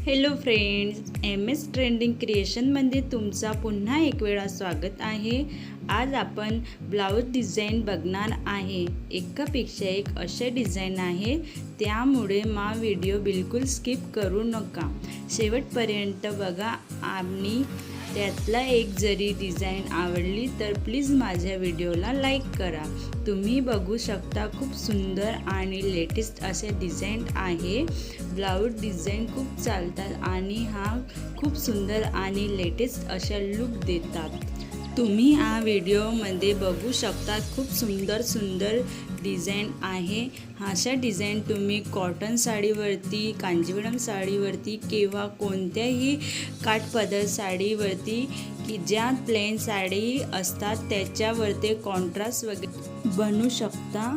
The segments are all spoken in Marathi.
Hello friends, M S trending क्रिएशनमध्ये तुमचा पुन्हा एक वेळा स्वागत आहे। आज आपण ब्लाऊज डिझाईन बघणार आहे। एकापेक्षा एक असे डिझाईन आहे, त्यामुळे व्हिडिओ बिलकुल स्किप करू नका, शेवटपर्यंत बघा। आणि त्यातला एक जरी डिझाईन आवडली तर प्लीज माझ्या व्हिडिओला लाईक करा। तुम्ही बघू शकता, खूप सुंदर आणि लेटेस्ट असे डिझाईन आहे। ब्लाऊज डिझाईन खूप चालतात आणि हा खूप सुंदर आणि लेटेस्ट अशा लुक देतात। तुम्ही हा व्हिडिओमध्ये बघू शकता, खूप सुंदर डिझाईन आहे। अशा डिझाईन तुम्ही कॉटन साडीवरती, कांजीवरम साडीवरती किंवा कोणत्याही काठपदर साडीवरती की ज्या प्लेन साडी असतात त्याच्यावरती कॉन्ट्रास्ट वगैरे बनवू शकता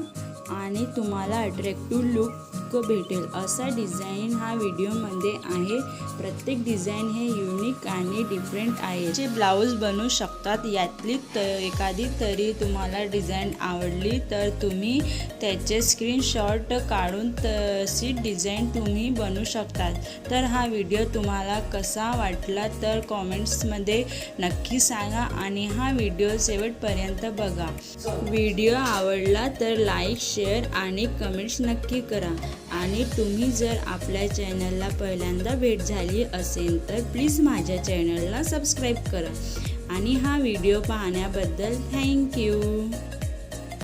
आणि तुम्हाला अट्रॅक्टिव्ह लुक भेटेल असा डिझाईन हा व्हिडिओमध्ये आहे। प्रत्येक डिझाईन हे युनिक आणि डिफरंट आहे। जे ब्लाऊज बनवू शकतात, यातली एखादी तरी तुम्हाला डिझाईन आवडली तर तुम्ही त्याचे स्क्रीनशॉट काढून तशी डिझाईन तुम्ही बनवू शकतात। तर हा व्हिडिओ तुम्हाला कसा वाटला तर कॉमेंट्समध्ये नक्की सांगा आणि हा व्हिडिओ शेवटपर्यंत बघा। व्हिडिओ आवडला तर लाईक, शेअर आणि कमेंट्स नक्की करा। आणि तुम्ही जर आपल्या चॅनलला पहिल्यांदा भेट झाली असेल तर प्लीज माझ्या चॅनलला सबस्क्राईब करा। आणि हा व्हिडिओ पाहण्याबद्दल थँक्यू।